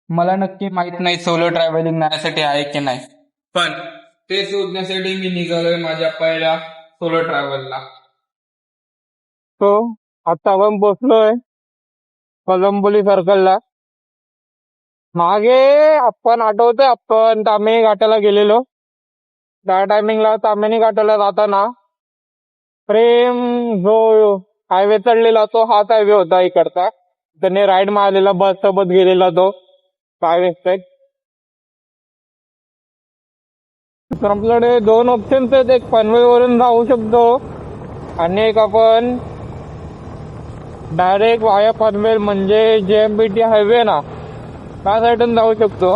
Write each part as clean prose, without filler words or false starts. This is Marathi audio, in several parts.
मला नक्की माहित नाही सोलो ट्रॅव्हलिंग माझ्यासाठी आहे की नाही, पण ते शोधण्यासाठी मी निघालोय माझ्या पहिल्या सोलो ट्रॅव्हलला. तो आता आपण पोचलोय कलंबोली सर्कलला. मागे आपण आठवतोय आपण ताम्हिणी घाटाला गेलेलो. त्या टायमिंगला ताम्हिणी घाटाला जाताना प्रेम जो हायवे चढलेला तो हाच हायवे होता इकडचा. त्याने राईड मारलेला बस सोबत गेलेला तो हायवे. तर आपल्याकडे दोन ऑप्शन्स आहेत, एक पनवेल वरून जाऊ शकतो आणि एक आपण डायरेक्ट वाया पनवेल म्हणजे JMBT हायवे ना त्या साईडून जाऊ शकतो.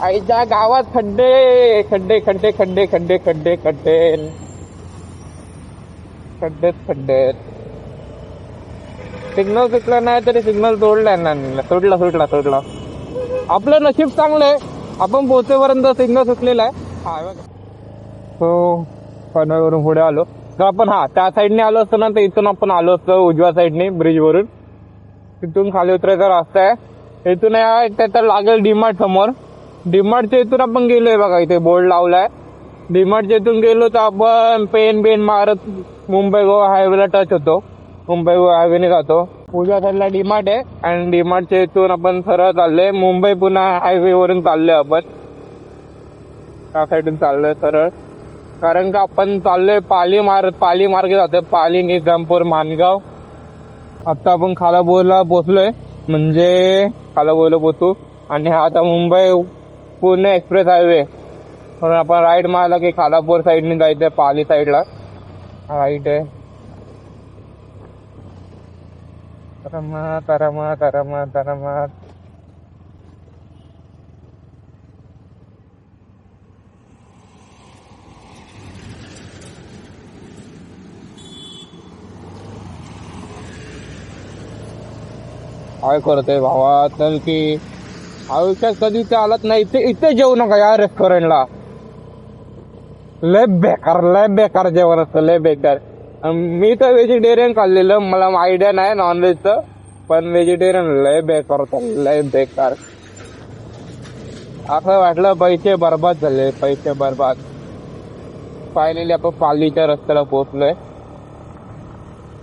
आईच्या गावात खड्डे खड्डे खड्डे खड्डे खड्डे खड्डे खड्डे खड्डेच खड्डे. सिग्नल सुटला नाही तरी सिग्नल तोडलाय ना, सोडला सोडला सोडला. आपलं नशीब चांगलंय, आपण पोहोचेपर्यंत सिग्नल सुटलेला आहे. हो, पनवेलवरून पुढे आलो तर आपण त्या साईडने आलो असतो ना तर इथून आपण आलो असतो उजव्या साईडने ब्रिज वरून. तिथून खाली उतरायचा रस्ता आहे. इथून तर लागेल डीमार्ट समोर. डीमार्टच्या इथून आपण गेलोय बघा, इथे बोर्ड लावलाय. डीमार्टच्या इथून गेलो तर आपण पेन मारत मुंबई गोवा हायवेला टच होतो. मुंबई गोवा हायवेने जातो. उजव्या साईडला डीमार्ट आहे आणि डीमार्टच्या इथून आपण सरळ चाललोय मुंबई पुणे हायवे वरून चाललोय आपण. त्या साईडून चाललोय सरळ, कारण का आपण चाललोय पाली मार्गे जातोय. पाली, निजामपूर, माणगाव. आता आपण खालापूरला पोहोचलोय, म्हणजे खालापूरला पोहोचू. आणि हा आता मुंबई पुणे एक्सप्रेस हायवे म्हणून आपण राईट मारला की खालापूर साईडने जायचंय. पाली साईडला राईट आहे. तरमा तरमा तरमा तरमा. काय करतोय भावा, तर की आयुष्यात कधी ते आलात नाही. इथे जेवू नका या रेस्टॉरंटला. लय बेकार जेवण असतं, लय बेकार. मी तर व्हेजिटेरियन खाल्लेलं, मला आयडिया नाही नॉनव्हेजचं, पण व्हेजिटेरियन लय बेकार होतं, लय बेकार. असं वाटलं पैसे बर्बाद झाले, पैसे बर्बाद. फायनली आपण पालीच्या रस्त्याला पोहोचलोय.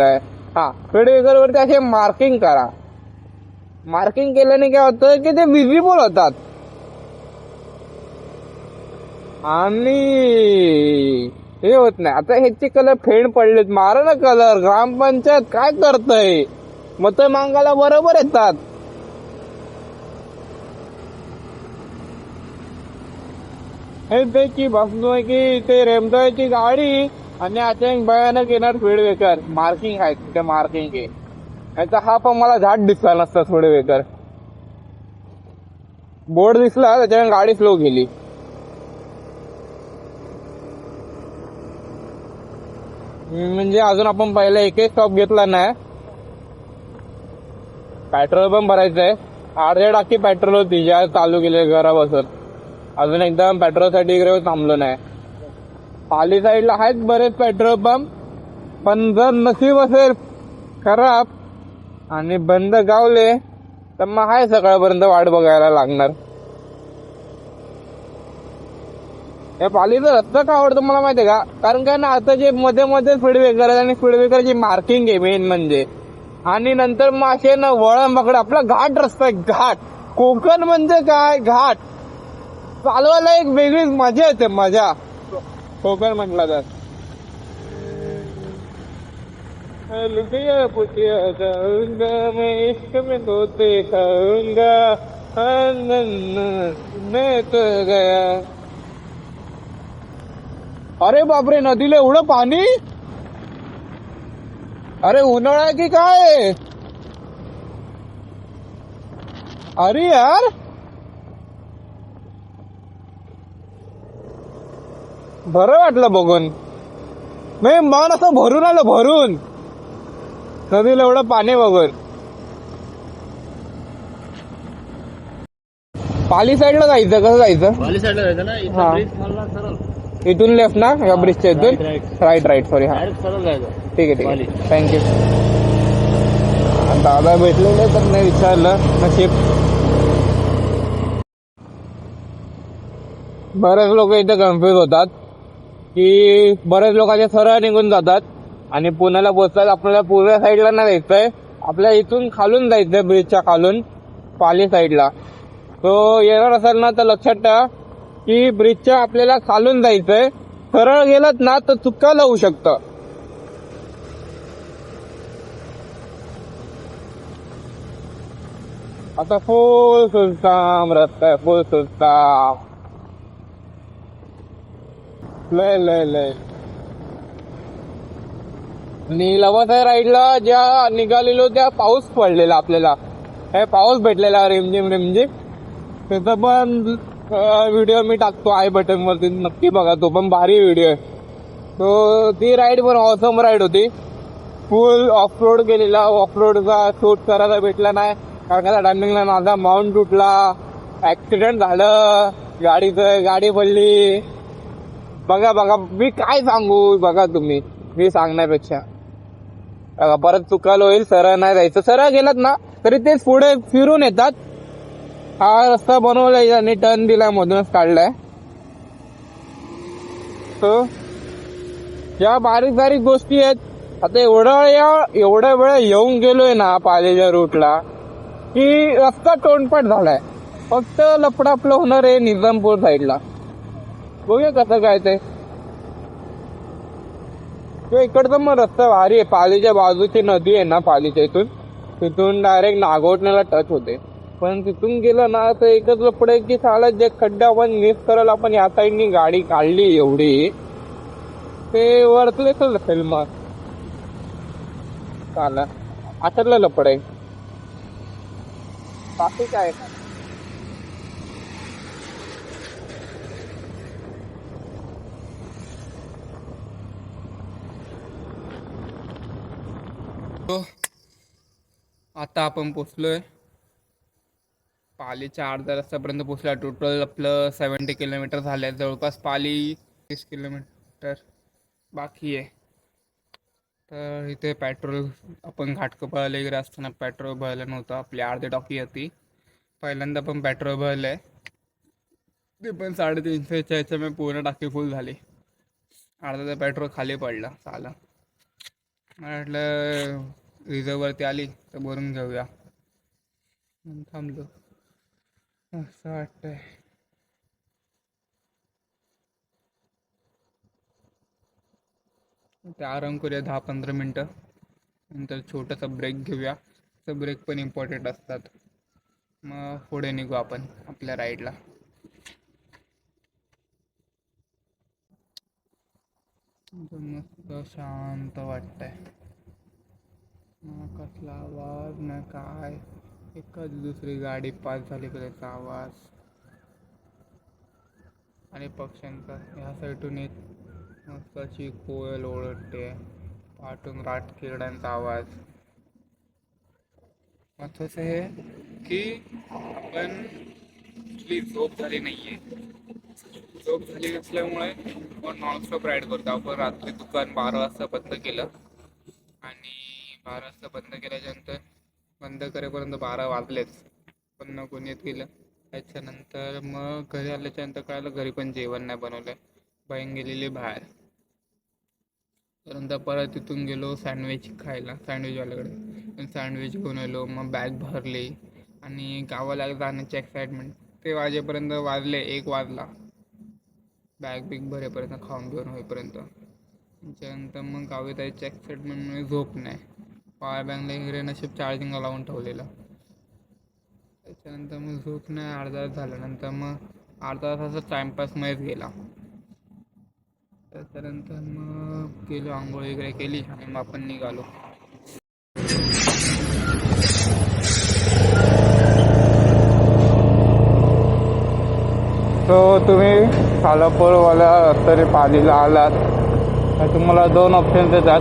स्पीडब्रेकर वरती असे मार्किंग करा. मार्किंग केल्याने काय होतं की ते विजिबल होतात. आणि हे होत नाही. आता ह्याचे कलर फेड पडलेत, मारा ना कलर. ग्रामपंचायत काय करतय, मत मागायला बरोबर येतात. हे त्याची बसलोय की ते रेमदाची गाडी आणि अचानक भयानक येणार स्पीड ब्रेकर. मार्किंग आहे तिथे, मार्किंग आहे. याचा हा पण मला झाड दिसला नसता. थोडे वेकर बोर्ड दिसला त्याच्याने गाडी स्लो गेली. म्हणजे अजून आपण पहिला एकही स्टॉप घेतला नाही. पेट्रोल पण भरायचंय. अर्ध्या टाकी पेट्रोल होती ज्या चालू केले घरापासून. अजून एकदम पेट्रोल साठी इकडे थांबलो नाही. पाली साईडला आहेत बरेच पेट्रोल पंप, पण जर नशीब असेल खराब आणि बंद गावले तर मग हाय सकाळपर्यंत वाट बघायला लागणार. या पालीचा रस्ता का आवडतो मला माहितीये का, कारण काय ना आता जे मध्ये मध्ये स्पीड ब्रेकर आहे आणि स्पीड ब्रेकरची मार्किंग आहे मेन म्हणजे. आणि नंतर मग असे ना वळण पकड. आपला घाट रस्ता आहे, घाट. कोकण म्हणजे काय, घाट. चालवायला एक वेगळीच मजा येते, मजा कोकण म्हटलं तर. लुटिया पुटिया जाऊंगा मैं इश्क में तोते खाऊंगा, मैं तो गया. अरे बापरे, नदीला एवढं पाणी. अरे उन्हाळा की काय. अरे यार, बरं वाटलं बघून. मी मन असं भरून आलं, भरून. नदीला एवढं पाणी बघून. पाली साईडला जायचं, कसं जायचं. वाली साईडला जायचं ना, इथं हा. ब्रिज मारला सरळ. इथून लेफ्ट ना, या ब्रिजच्या इथून राईट सॉरी. हा डायरेक्ट सरळ जायचं. ठीक आहे वाली. थँक्यू. दादा भेटलेले तर नाही विचारलं, नशीब बरेच लोक इथे कन्फ्युज होतात की बरेच लोकांचे सरळ निघून जातात आणि पुण्याला पोहोचतात. आपल्याला पूर्व साईडला नाही जायचंय, आपल्याला इथून खालून जायचंय ब्रिजच्या खालून पाली साईडला. तो येणार असेल ना तर लक्षात ठेवा की ब्रिजच्या आपल्याला खालून जायचंय. सरळ गेलात ना तर चुकायला होऊ शकतं. आता फुल सुनसाम रस्ता आहे, फुल सुनसाम. लय लय लय आणि लवासा राईडला ज्या निघालेलो त्या पाऊस पडलेला आपल्याला, हे पाऊस भेटलेला रिमझिम रिमझिम. त्याचा पण व्हिडिओ मी टाकतो आय बटन वरती, नक्की बघा. तो पण भारी व्हिडिओ आहे. तो ती राईड पण ऑसम राईड होती. फुल ऑफ रोड गेलेला. ऑफ रोडचा शूट करायला भेटला नाही कारण का टायमिंगला माझा माउंट तुटला, ऍक्सिडेंट झालं, गाडी पडली. बघा बघा, मी काय सांगू, बघा तुम्ही, मी सांगण्यापेक्षा. बघा परत चुकायला होईल. सरळ नाही जायचं. सरळ गेलात ना तरी तेच पुढे फिरून येतात. हा रस्ता बनवलाय आणि टर्न दिलाय, मधूनच काढलाय. या बारीक बारीक गोष्टी आहेत. आता एवढ्या वेळ येऊन गेलोय ना पालेच्या रूटला की रस्ता तोंडपाठ झालाय. फक्त लफडं आपलं होणार आहे निजामपूर साईडला. बघूया कसं काय ते. इकडचा मग रस्ता भारी आहे. पालीच्या बाजूची नदी आहे ना, पालीच्या तिथून डायरेक्ट नागोठण्याला टच होते. पण तिथून गेलं ना तर एकच लफडं आहे की साला जे खड्डे आपण मिस करायला आपण या साईडनी गाडी काढली एवढी, ते वरतलेच असेल मग चाला. आतलं लफडं आहे, बाकी काय. आता आपण पोचलोय पालीच्या अर्ध्या रस्त्यापर्यंत पोचला. टोटल आपलं 70 किलोमीटर झाले. जवळपास पाली 30 किलोमीटर बाकी आहे. तर इथे पेट्रोल आपण घाटकोपरला वगैरे असताना पेट्रोल भरलं नव्हतं. आपली अर्धी टॉकी होती. पहिल्यांदा पण पेट्रोल भरलंय, ते पण 350च्या ह्याच्यामुळे पूर्ण टाकी फुल झाली. अर्धा तर पेट्रोल खाली पडलं. चालं, मला वाटलं रिझर्ववरती आली तर भरून घेऊया, थांबलो. असं वाटतंय. ते आराम करूया 10-15 मिनटं, नंतर छोटासा ब्रेक घेऊया. तर ब्रेक पण इम्पॉर्टंट असतात. मग पुढे निघू आपण आपल्या राईडला. मस्त शांत वाटतंय. ना कसला आवाज ना काय. एखाद दुसरी गाडी पास झाली का त्याचा आवाज आणि पक्ष्यांचा. ह्या साईडून एक मस्त अशी कोयल ओळखते, पाठून राटकिरड्यांचा आवाज. महत्वाचं हे की आपण झोप झाली नाहीये. झोप झाली नसल्यामुळे आपण नॉनस्टॉप राईड करतो. आपण रात्री दुकान 12 वाजता बंद केलं आणि 12 वाजता बंद केल्याच्यानंतर बंद करेपर्यंत 12 वाजलेच, पण न कोणी येत गेलं. त्याच्यानंतर मग घरी आल्याच्यानंतर कळलं घरी पण जेवण नाही बनवलं. बहीण गेलेली बाहेर. त्यानंतर परत तिथून गेलो सँडविच खायला सँडविचवाल्याकडे. सँडविच घेऊन आलो. मग बॅग भरली आणि गावाला जाण्याची एक्साइटमेंट. ते वाजेपर्यंत वाजले, 1 वाजला बॅग बिग भरेपर्यंत, खाऊन घेऊन होईपर्यंत. त्याच्यानंतर मग गावी जायची एक्साइटमेंटमुळे झोप नाही. पॉवर बँकला वगैरे नशीब चार्जिंगला लावून ठेवलेलं. त्याच्यानंतर मग झोप नाही. अर्धा तास झाल्यानंतर मग अर्धा तासाचा टाइमपासमध्येच गेला. त्याच्यानंतर मग गेलो, आंघोळ वगैरे केली आणि मग आपण निघालो. तो तुम्ही खालापूरवाल्या रस्त्याने पालीला आलात तर तुम्हाला 2 ऑप्शन देतात,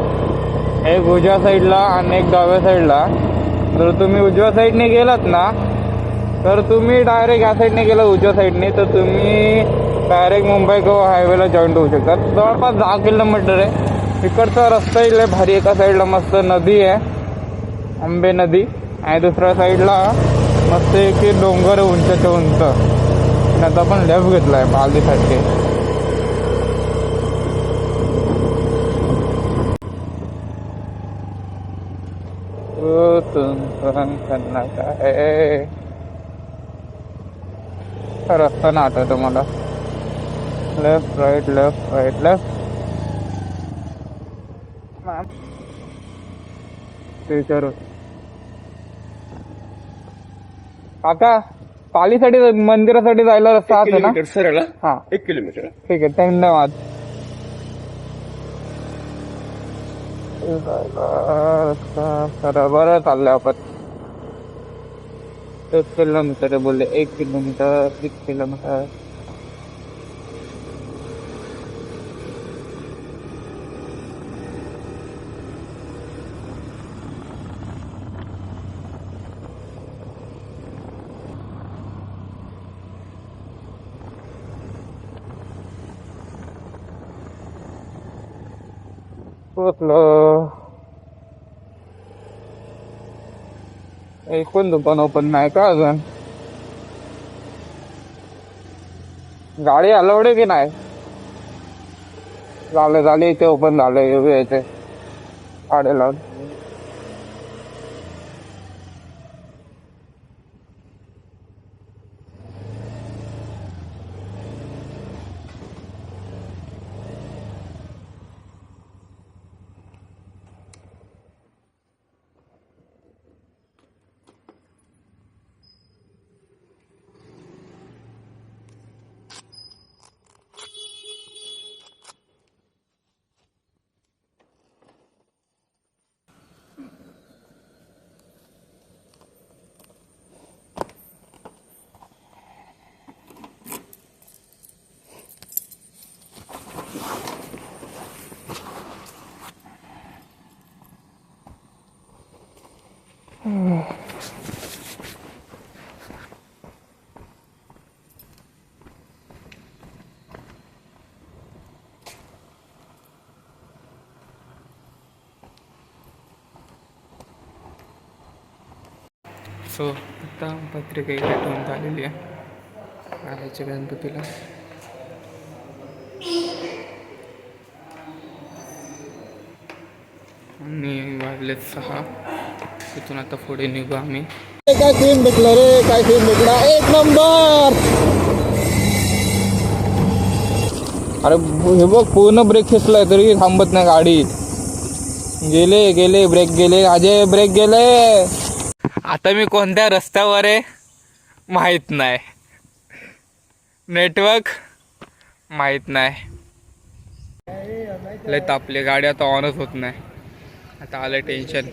एक उजव्या साईडला आणि एक डाव्या साईडला. जर तुम्ही उजव्या साईडने गेलात ना तर तुम्ही डायरेक्ट या साईडने गेलात उजव्या साईडने तर तुम्ही डायरेक्ट मुंबई गोवा हायवेला जॉईंट होऊ शकतात. जवळपास 10 किलोमीटर आहे. इकडचा रस्ता इकडे भारी. एका साईडला मस्त नदी आहे, आंबे नदी, आणि दुसऱ्या साईडला मस्त एक डोंगर उंचच्या उंच. आणि आता आपण लेफ्ट घेतलाय पालदीसाठी. काय रस्ता ना आता तुम्हाला left right left right left. Teacher काका पालीसाठी मंदिरासाठी जायला रस्ता आहे ना? सरळ हा 1 किलोमीटर. ठीक आहे धन्यवाद. रस्ता बरं चाललंय आपण. 1 किलोमीटर बोलले 1 किलोमीटर 1 किलोमीटर. पोचलो. एकूण दुकान ओपन नाही का अजून? गाडी अलाउड आहे की नाही? झाले इथे ओपन झाले याचे गाडी लावून. सो आता पत्रिका इथे ठेवून झालेली आहे आल्याच्या गणपतीला. आणि वाजले 6. तिथून आता पुढे निघू आम्ही. काय सीन भेटलं रे, काय सीन भेटला, 1 नंबर. अरे हे बघ पूर्ण ब्रेक खेचलाय तरी थांबत नाही गाडी. गेले ब्रेक गेले अजय, ब्रेक गेले. आता मी कोणत्या रस्त्यावर आहे माहीत नाही, नेटवर्क माहीत नाही. लय तापली गाडी, आता ऑनच होत नाही. आता आलं टेन्शन.